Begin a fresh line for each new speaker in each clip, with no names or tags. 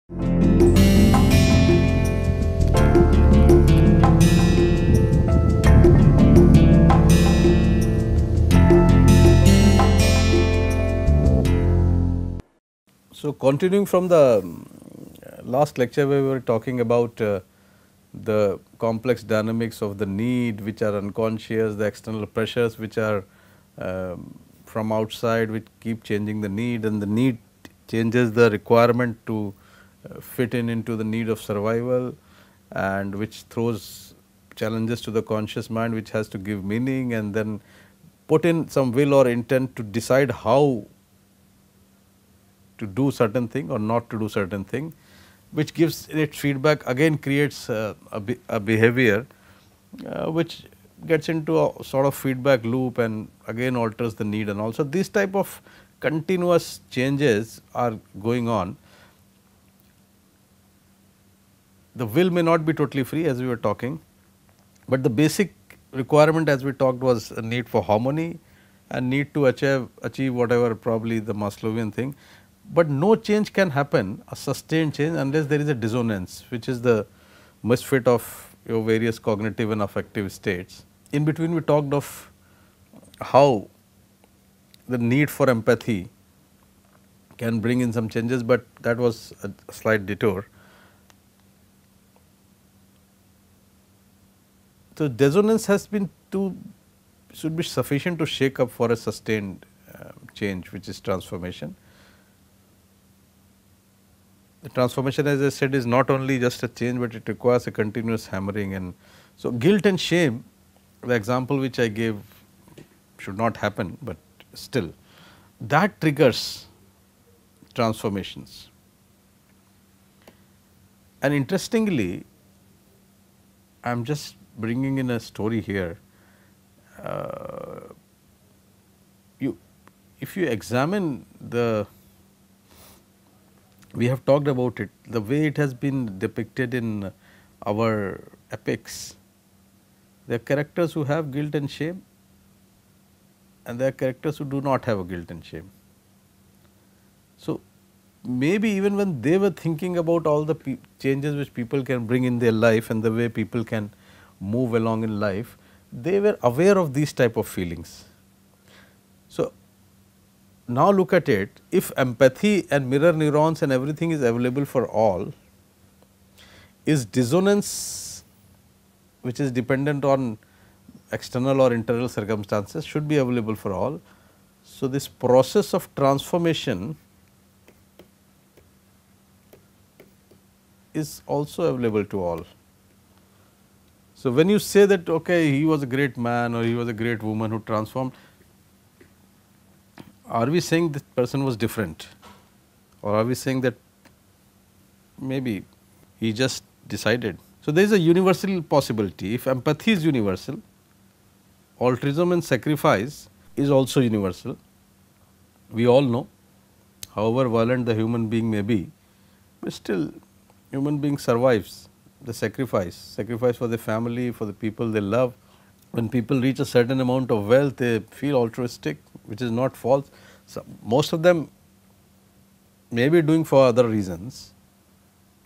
So, continuing from the last lecture where we were talking about the complex dynamics of the need which are unconscious, the external pressures which are from outside which keep changing the need, and the need changes the requirement to fit in into the need of survival, and which throws challenges to the conscious mind which has to give meaning and then put in some will or intent to decide how to do certain thing or not to do certain thing, which gives it feedback, again creates a behavior which gets into a sort of feedback loop and again alters the need, and also these type of continuous changes are going on. The will may not be totally free as we were talking, but the basic requirement as we talked was a need for harmony and need to achieve whatever probably the Maslowian thing. But no change can happen, a sustained change, unless there is a dissonance, which is the misfit of your various cognitive and affective states. In between we talked of how the need for empathy can bring in some changes, but that was a slight detour. So, dissonance has been should be sufficient to shake up for a sustained change, which is transformation. The transformation, as I said, is not only just a change, but it requires a continuous hammering. And so, guilt and shame, the example which I gave should not happen, but still that triggers transformations. And interestingly, I am just bringing in a story here. If you examine we have talked about it, the way it has been depicted in our epics. There are characters who have guilt and shame, and there are characters who do not have a guilt and shame. So, maybe even when they were thinking about all the changes which people can bring in their life and the way people can move along in life, they were aware of these type of feelings. So, now look at it, if empathy and mirror neurons and everything is available for all, is dissonance which is dependent on external or internal circumstances should be available for all. So, this process of transformation is also available to all. So, when you say that okay, he was a great man or he was a great woman who transformed, are we saying this person was different, or are we saying that maybe he just decided? So, there is a universal possibility. If empathy is universal, altruism and sacrifice is also universal. We all know, however violent the human being may be, but still human being survives the sacrifice for the family, for the people they love. When people reach a certain amount of wealth, they feel altruistic, which is not false. So, most of them may be doing for other reasons.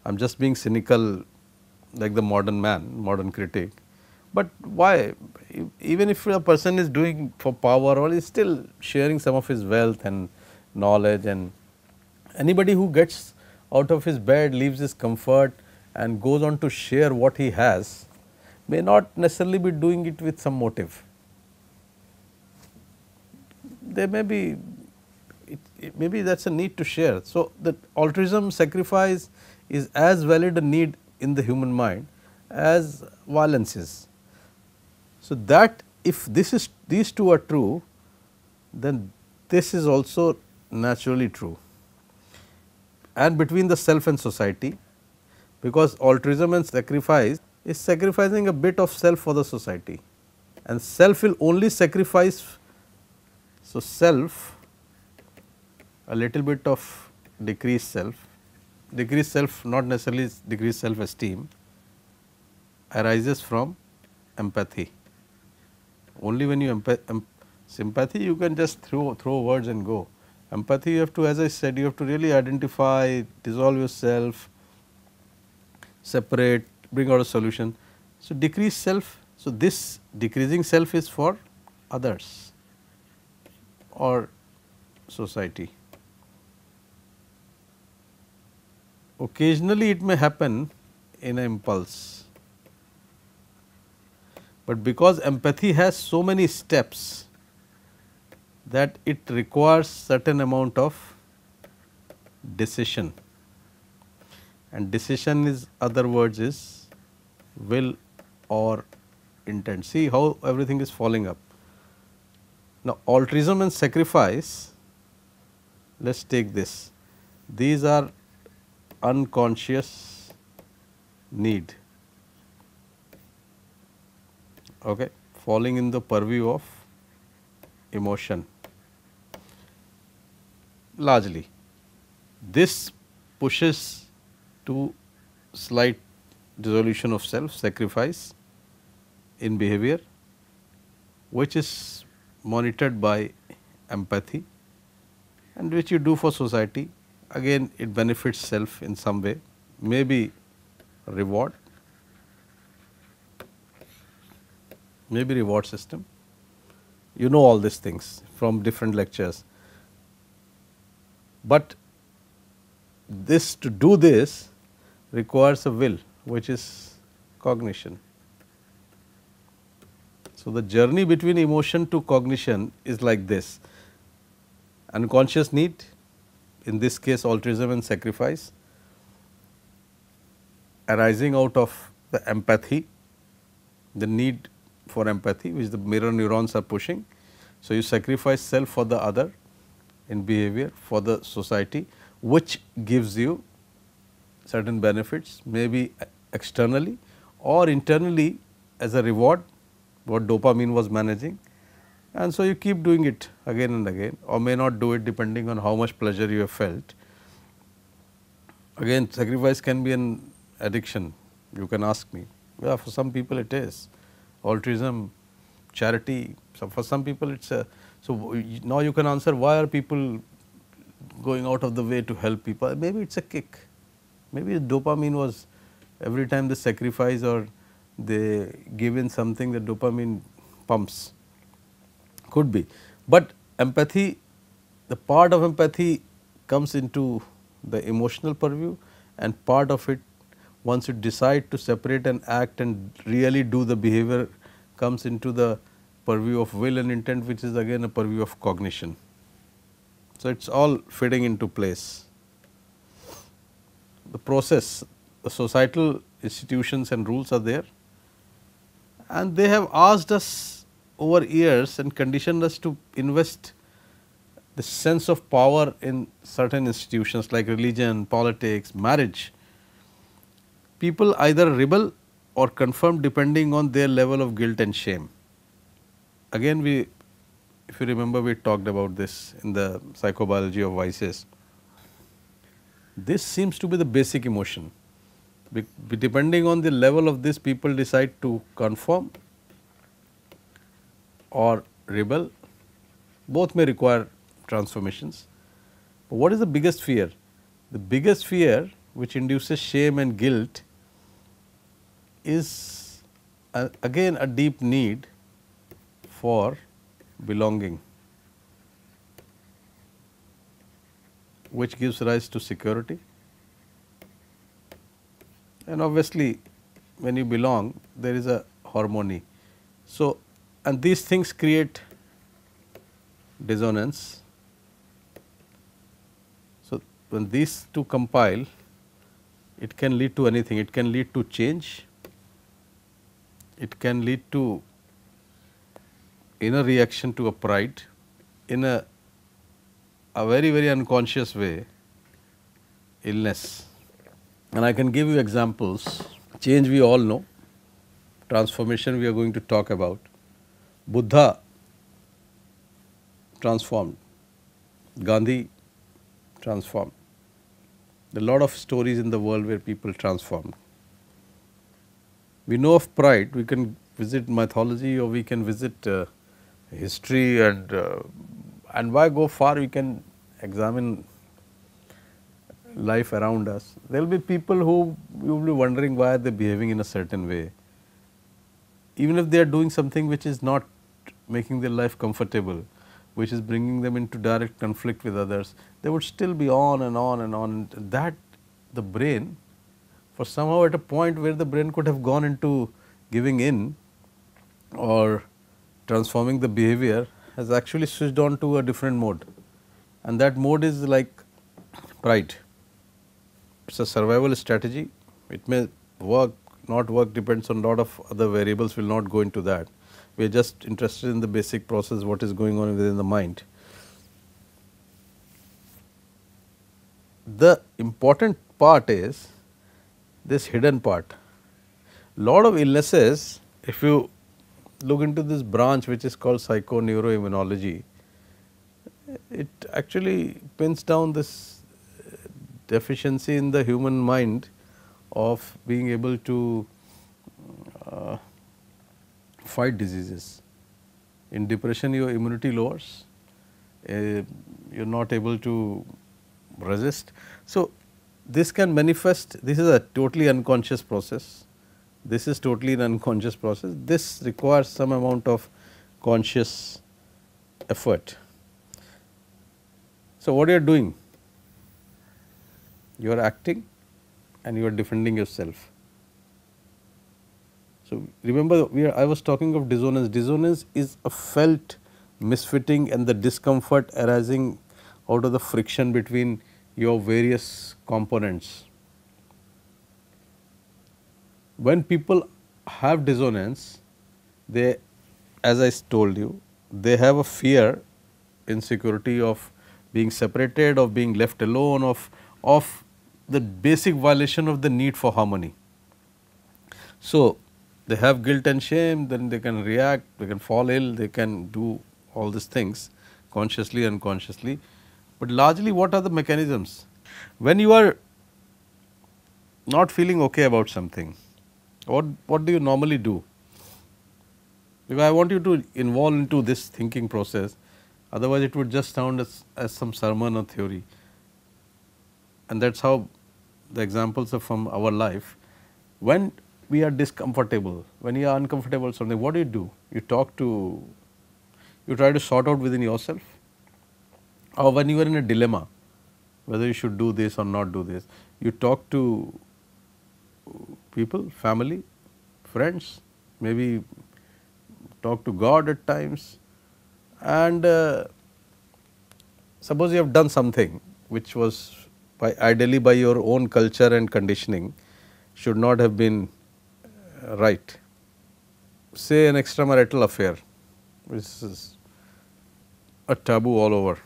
I am just being cynical like the modern man, modern critic. But why? Even if a person is doing for power, or is still sharing some of his wealth and knowledge, and anybody who gets out of his bed, leaves his comfort and goes on to share what he has, may not necessarily be doing it with some motive. There may be, maybe that is a need to share. So, the altruism, sacrifice is as valid a need in the human mind as violence is. So, that if these two are true, then this is also naturally true, and between the self and society, because altruism and sacrifice is sacrificing a bit of self for the society, and self will only sacrifice. So, self, a little bit of decreased self not necessarily decreased self esteem, arises from empathy. Only when you sympathy, you can just throw words and go. Empathy, you have to, as I said, you have to really identify, dissolve yourself, separate, bring out a solution. So, decrease self. So, this decreasing self is for others or society. Occasionally it may happen in an impulse, but because empathy has so many steps that it requires certain amount of decision, and decision is other words is will or intent. See how everything is falling up. Now, altruism and sacrifice, let us take this, these are unconscious need, okay, falling in the purview of emotion largely. This pushes to slight dissolution of self, sacrifice in behavior, which is monitored by empathy and which you do for society. Again it benefits self in some way, maybe reward, maybe reward system. You know all these things from different lectures, but this to do this requires a will, which is cognition. So, the journey between emotion to cognition is like this: unconscious need, in this case altruism and sacrifice, arising out of the empathy, the need for empathy which the mirror neurons are pushing. So, you sacrifice self for the other in behavior, for the society, which gives you certain benefits, maybe externally or internally as a reward, what dopamine was managing, and so you keep doing it again and again, or may not do it depending on how much pleasure you have felt. Again, sacrifice can be an addiction, you can ask me. Yeah, for some people it is. Altruism, charity, so for some people it is a. So, now you can answer, why are people going out of the way to help people? Maybe it is a kick, maybe dopamine was every time they sacrifice or they give in something, the dopamine pumps, could be. But empathy, the part of empathy comes into the emotional purview, and part of it, once you decide to separate and act and really do the behavior, comes into the purview of will and intent, which is again a purview of cognition. So, it is all fitting into place. The process, the societal institutions and rules are there, and they have asked us over years and conditioned us to invest the sense of power in certain institutions like religion, politics, marriage. People either rebel or conform depending on their level of guilt and shame. Again, if you remember, we talked about this in the psychobiology of vices. This seems to be the basic emotion. Depending on the level of this, people decide to conform or rebel. Both may require transformations. But what is the biggest fear? The biggest fear which induces shame and guilt is again a deep need for belonging, which gives rise to security. And obviously, when you belong, there is a harmony. So, and these things create dissonance. So, when these two compile, it can lead to anything. It can lead to change, it can lead to inner reaction to a pride in a very unconscious way, illness. And I can give you examples. Change we all know, transformation we are going to talk about. Buddha transformed, Gandhi transformed. There are a lot of stories in the world where people transformed. We know of pride, we can visit mythology or we can visit history, and why go far, we can examine life around us. There will be people who you will be wondering why are they behaving in a certain way. Even if they are doing something which is not making their life comfortable, which is bringing them into direct conflict with others, they would still be on and on and on. That the brain, for somehow at a point where the brain could have gone into giving in or transforming the behavior, has actually switched on to a different mode, and that mode is like pride. It is a survival strategy. It may work, not work, depends on a lot of other variables, will not go into that. We are just interested in the basic process, what is going on within the mind. The important part is this hidden part. Lot of illnesses, if you look into this branch which is called psychoneuroimmunology, it actually pins down this deficiency in the human mind of being able to fight diseases. In depression, your immunity lowers, you are not able to resist. So, this can manifest, this is a totally unconscious process, this is totally an unconscious process, this requires some amount of conscious effort. So, what you are doing? You are acting and you are defending yourself. So, remember I was talking of dissonance. Dissonance is a felt misfitting and the discomfort arising out of the friction between your various components. When people have dissonance, they, as I told you, they have a fear, insecurity of being separated, of being left alone, of the basic violation of the need for harmony. So, they have guilt and shame, then they can react, they can fall ill, they can do all these things consciously, unconsciously. But largely what are the mechanisms? When you are not feeling okay about something, what do you normally do? Because I want you to involve into this thinking process, otherwise it would just sound as some sermon or theory, and that is how the examples are from our life. When we are discomfortable, when you are uncomfortable with something, what do? You talk to, you try to sort out within yourself, or when you are in a dilemma, whether you should do this or not do this, you talk to people, family, friends, maybe talk to God at times, and suppose you have done something which was ideally by your own culture and conditioning should not have been right. Say an extramarital affair, which is a taboo all over.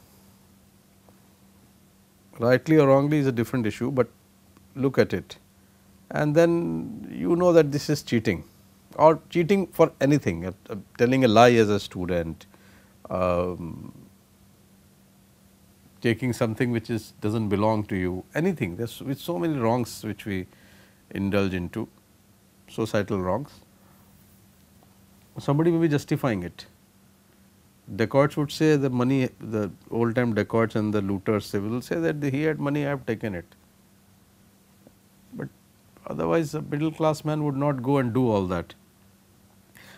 Rightly or wrongly is a different issue, but look at it, and then you know that this is cheating, or cheating for anything, telling a lie as a student, taking something which is does not belong to you, anything. There is with so many wrongs which we indulge into, societal wrongs. Somebody may be justifying it. Dacoits would say the money, the old time dacoits and the looters, they will say that he had money, I have taken it. But otherwise a middle class man would not go and do all that.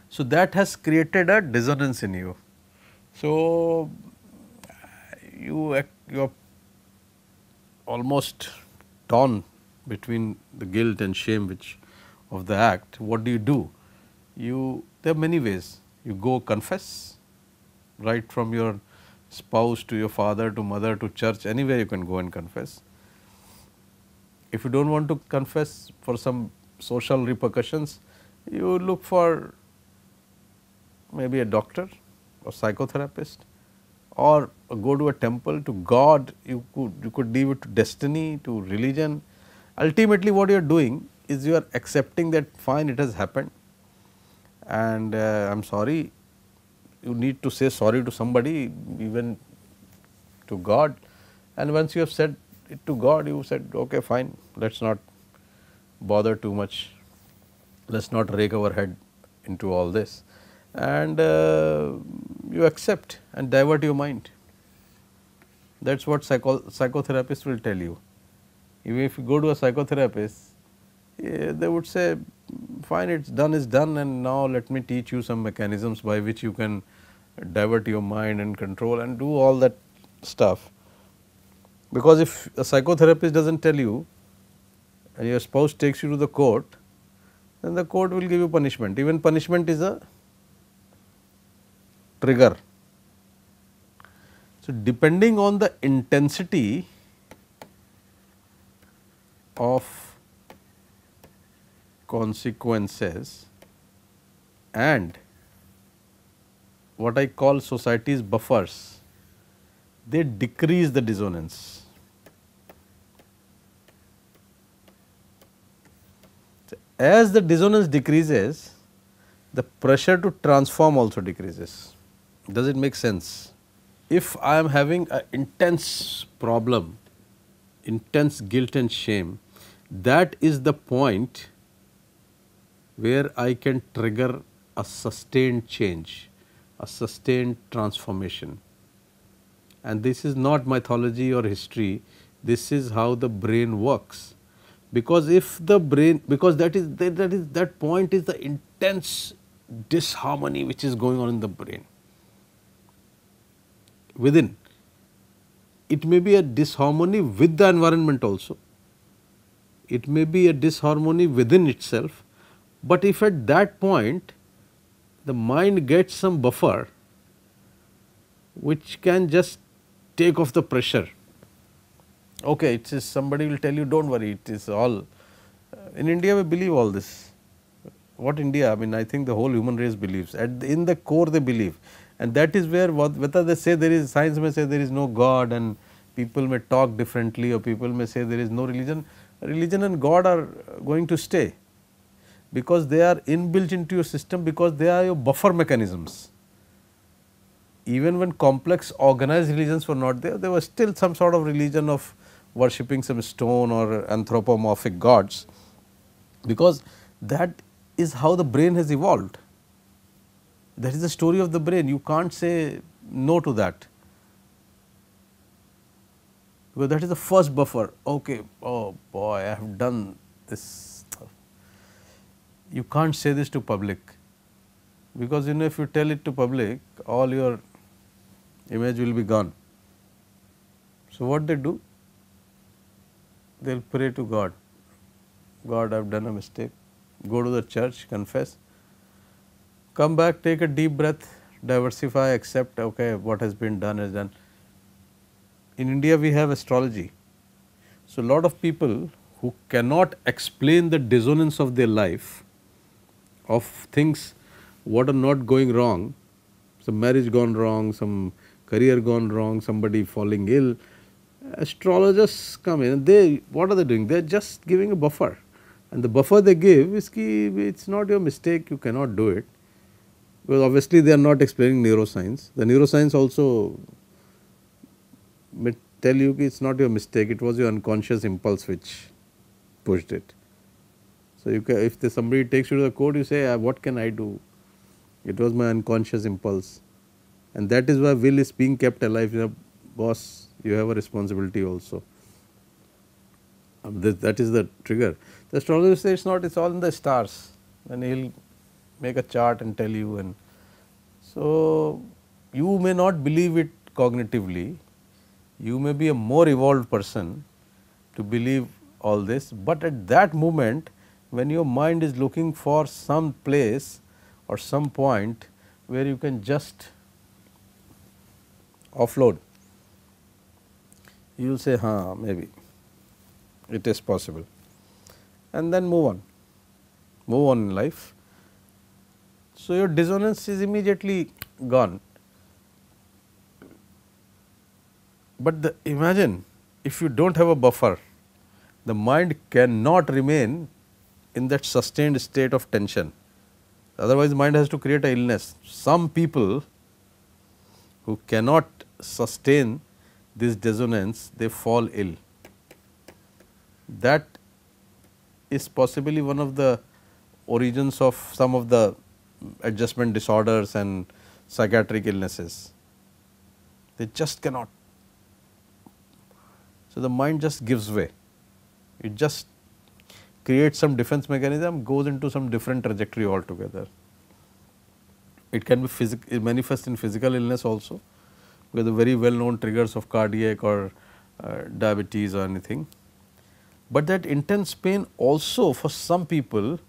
So, that has created a dissonance in you. So, you are almost torn between the guilt and shame which of the act. What do? There are many ways. You go confess, right from your spouse to your father to mother to church, anywhere you can go and confess. If you do not want to confess for some social repercussions, you look for maybe a doctor or psychotherapist, or go to a temple, to God. You could leave it to destiny, to religion. Ultimately what you are doing is you are accepting that fine, it has happened, and I am sorry. You need to say sorry to somebody, even to God, and once you have said it to God, you said okay fine, let us not bother too much, let us not rake our head into all this, and you accept and divert your mind. That is what psychotherapists will tell you. If you go to a psychotherapist, they would say, fine, it's done is done, and now let me teach you some mechanisms by which you can divert your mind and control and do all that stuff. Because if a psychotherapist does not tell you and your spouse takes you to the court, then the court will give you punishment. Even punishment is a trigger. So, depending on the intensity of consequences and what I call society's buffers, they decrease the dissonance. As the dissonance decreases, the pressure to transform also decreases. Does it make sense? If I am having an intense problem, intense guilt and shame, that is the point where I can trigger a sustained change, a sustained transformation. And this is not mythology or history, this is how the brain works. Because if the brain, because that point is the intense disharmony which is going on in the brain. Within, it may be a disharmony with the environment also, it may be a disharmony within itself, but if at that point the mind gets some buffer which can just take off the pressure. Okay, it is, somebody will tell you, don't worry, it is all, in India we believe all this. What India? I mean, I think the whole human race believes, in the core they believe, and that is where whether they say there is, science may say there is no God, and people may talk differently, or people may say there is no religion, religion and God are going to stay, because they are inbuilt into your system, because they are your buffer mechanisms. Even when complex organized religions were not there, there was still some sort of religion of worshipping some stone or anthropomorphic gods, because that is how the brain has evolved. That is the story of the brain, you can't say no to that, because that is the first buffer. Okay, oh boy, I have done this, you can't say this to public, because you know, if you tell it to public, all your image will be gone. So, what they do? They will pray to God, God, I have done a mistake, go to the church, confess, come back, take a deep breath, diversify, accept, okay, what has been done is done. In India we have astrology. So, a lot of people who cannot explain the dissonance of their life, of things what are not going wrong, some marriage gone wrong, some career gone wrong, somebody falling ill, astrologers come in and they, what are they doing? They are just giving a buffer, and the buffer they give is ki, it's not your mistake, you cannot do it, because obviously they are not explaining neuroscience. The neuroscience also may tell you ki it's not your mistake, it was your unconscious impulse which pushed it. So, you can, if somebody takes you to the court, you say, what can I do? It was my unconscious impulse, and that is why will is being kept alive. You know, boss, you have a responsibility also. That is the trigger. The astrologer says it's not, it's all in the stars, and he'll make a chart and tell you. And so, you may not believe it cognitively, you may be a more evolved person to believe all this, but at that moment when your mind is looking for some place or some point where you can just offload, you will say, maybe it is possible, and then move on in life. So, your dissonance is immediately gone. But imagine if you do not have a buffer, the mind cannot remain in that sustained state of tension, otherwise mind has to create a illness. Some people who cannot sustain this dissonance, they fall ill. That is possibly one of the origins of some of the adjustment disorders and psychiatric illnesses. They just cannot. So, the mind just gives way. It just creates some defense mechanism, goes into some different trajectory altogether. It can be it manifest in physical illness also, with the very well known triggers of cardiac or diabetes or anything. But that intense pain also for some people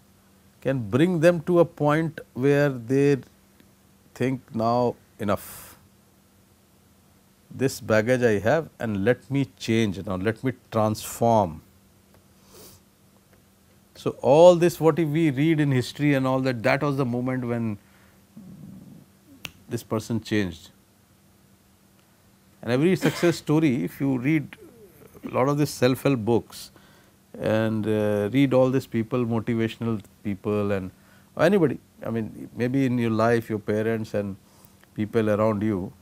can bring them to a point where they think, now enough, this baggage I have, and let me change now, let me transform. So, all this what we read in history and all that, that was the moment when this person changed. And every success story, if you read a lot of these self-help books and read all these people, motivational people and anybody, I mean maybe in your life, your parents and people around you,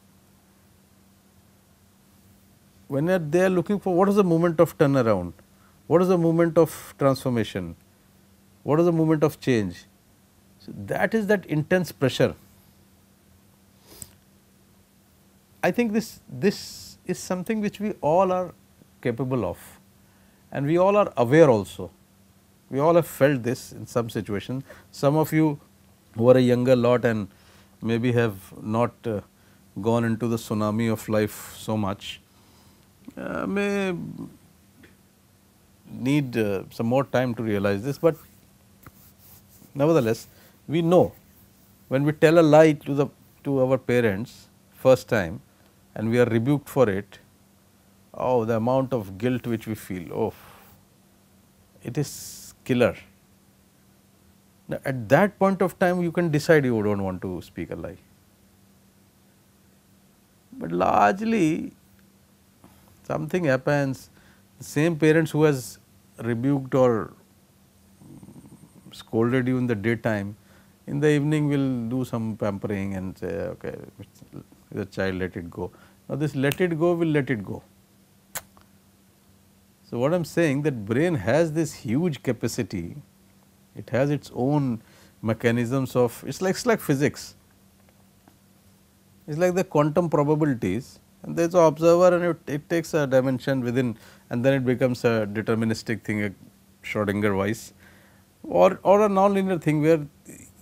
when they are looking for what is the moment of turnaround, what is the moment of transformation, what is the moment of change. So, that is that intense pressure. I think this is something which we all are capable of, and we all are aware also. We all have felt this in some situation. Some of you who are a younger lot and maybe have not gone into the tsunami of life so much, may need some more time to realize this, but nevertheless we know when we tell a lie to our parents first time and we are rebuked for it, oh, the amount of guilt which we feel, oh, it is killer. Now, at that point of time you can decide you do not want to speak a lie, but largely something happens, the same parents who has rebuked or scolded you in the daytime, in the evening will do some pampering and say, okay, the child, let it go. Now, this let it go will let it go. So, what I am saying, that brain has this huge capacity, it has its own mechanisms of, it is like physics, it is like the quantum probabilities, and there is an observer and it takes a dimension within, and then it becomes a deterministic thing, a Schrodinger wise, or a nonlinear thing where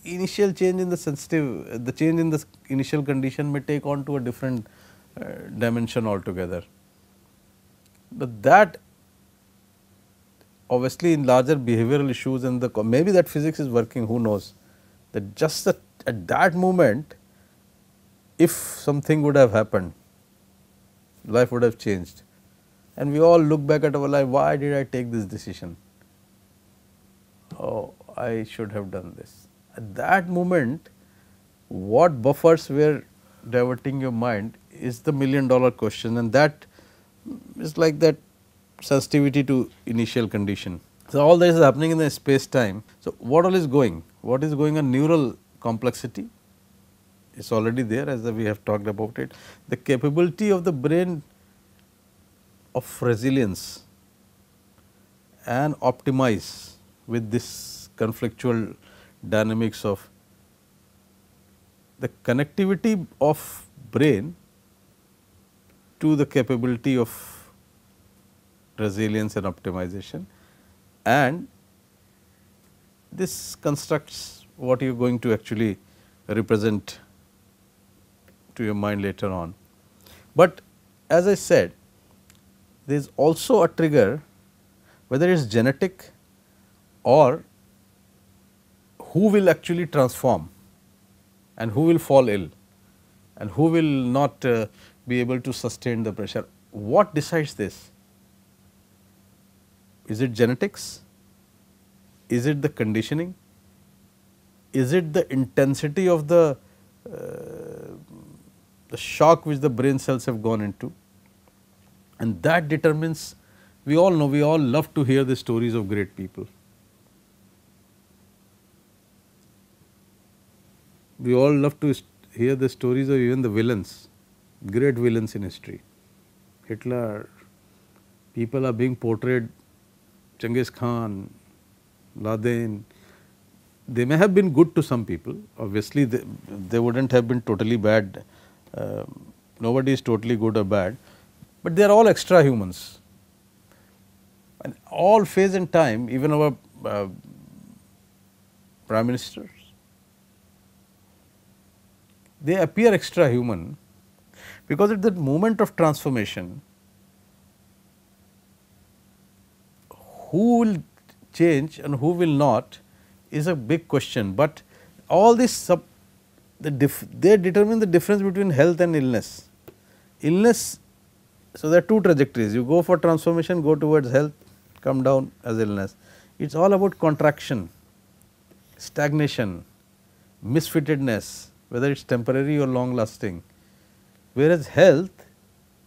initial change in the sensitive, the change in the initial condition may take on to a different dimension altogether. But that obviously in larger behavioral issues and the maybe that physics is working, who knows, that just at that moment, if something would have happened, life would have changed, and we all look back at our life, why did I take this decision? Oh, I should have done this. At that moment, what buffers were diverting your mind is the $1,000,000 question, and that is like that sensitivity to initial condition. So, all this is happening in the space time. So, what all is going? What is going on? Neural complexity is already there, as we have talked about it. The capability of the brain of resilience and optimize with this conflictual dynamics of the connectivity of brain to the capability of resilience and optimization, and this constructs what you are going to actually represent to your mind later on. But as I said, there is also a trigger, whether it is genetic or who will actually transform and who will fall ill and who will not be able to sustain the pressure. What decides this? Is it genetics? Is it the conditioning? Is it the intensity of the shock which the brain cells have gone into? And that determines, we all know, we all love to hear the stories of great people. We all love to hear the stories of even the villains, great villains in history. Hitler, people are being portrayed, Genghis Khan, Laden, they may have been good to some people, obviously they would not have been totally bad, nobody is totally good or bad, but they are all extra humans. And all phase and time, even our prime ministers, they appear extra human, because at that moment of transformation, who will change and who will not is a big question. But all this they determine the difference between health and illness. Illness, so there are two trajectories, you go for transformation, go towards health, come down as illness. It is all about contraction, stagnation, misfittedness, whether it is temporary or long lasting. Whereas health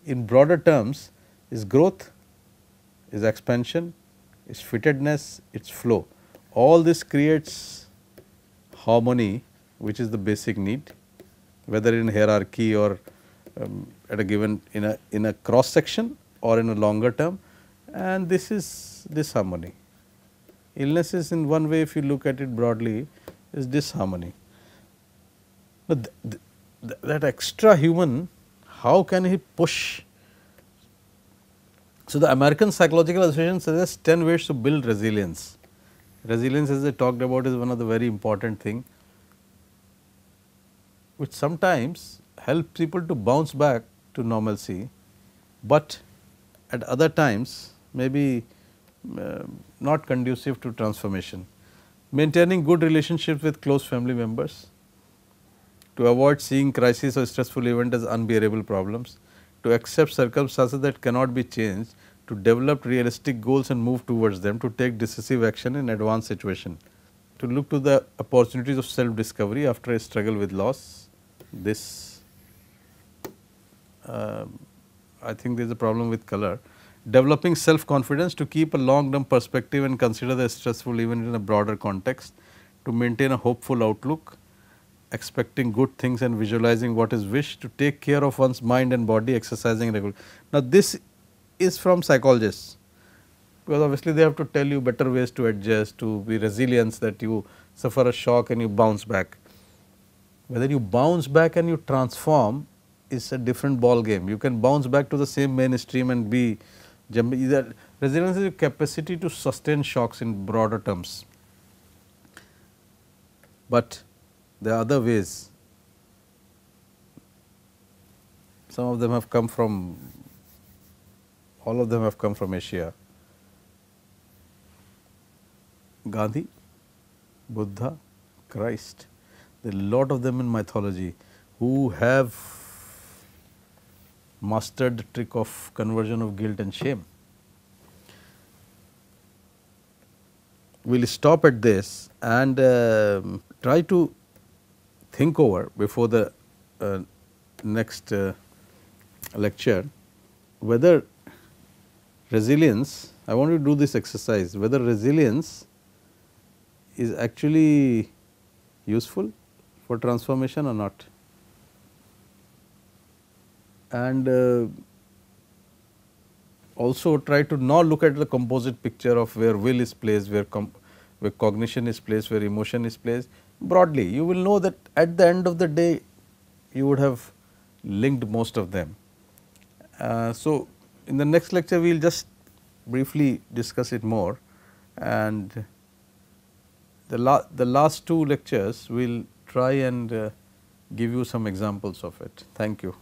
in broader terms is growth, is expansion, is fittedness, its flow. All this creates harmony, which is the basic need, whether in hierarchy or at a given in a cross section or in a longer term, and this is disharmony. Illness is, in one way, if you look at it broadly, is disharmony. But that extra human, how can he push? So, the American Psychological Association suggests 10 ways to build resilience. Resilience, as I talked about, is one of the very important thing, which sometimes help people to bounce back to normalcy, but at other times maybe not conducive to transformation. Maintaining good relationships with close family members, to avoid seeing crisis or stressful event as unbearable problems, to accept circumstances that cannot be changed, to develop realistic goals and move towards them, to take decisive action in advanced situation, to look to the opportunities of self discovery after a struggle with loss. This I think there is a problem with color. Developing self confidence, to keep a long term perspective and consider the stressful event in a broader context, to maintain a hopeful outlook, expecting good things and visualizing what is wished, to take care of one's mind and body, exercising regularly. Now, this is from psychologists, because obviously they have to tell you better ways to adjust, to be resilient, that you suffer a shock and you bounce back. Whether you bounce back and you transform is a different ball game. You can bounce back to the same mainstream and be either. Resilience is a capacity to sustain shocks in broader terms, but there are other ways. Some of them have come from, all of them have come from Asia. Gandhi, Buddha, Christ, there are a lot of them in mythology who have mastered the trick of conversion of guilt and shame. We will stop at this and try to think over before the next lecture whether resilience, I want you to do this exercise, whether resilience is actually useful for transformation or not. And also try to now look at the composite picture of where will is placed, where cognition is placed, where emotion is placed. Broadly, you will know that at the end of the day you would have linked most of them. So, in the next lecture we will just briefly discuss it more, and the last two lectures we will try and give you some examples of it. Thank you.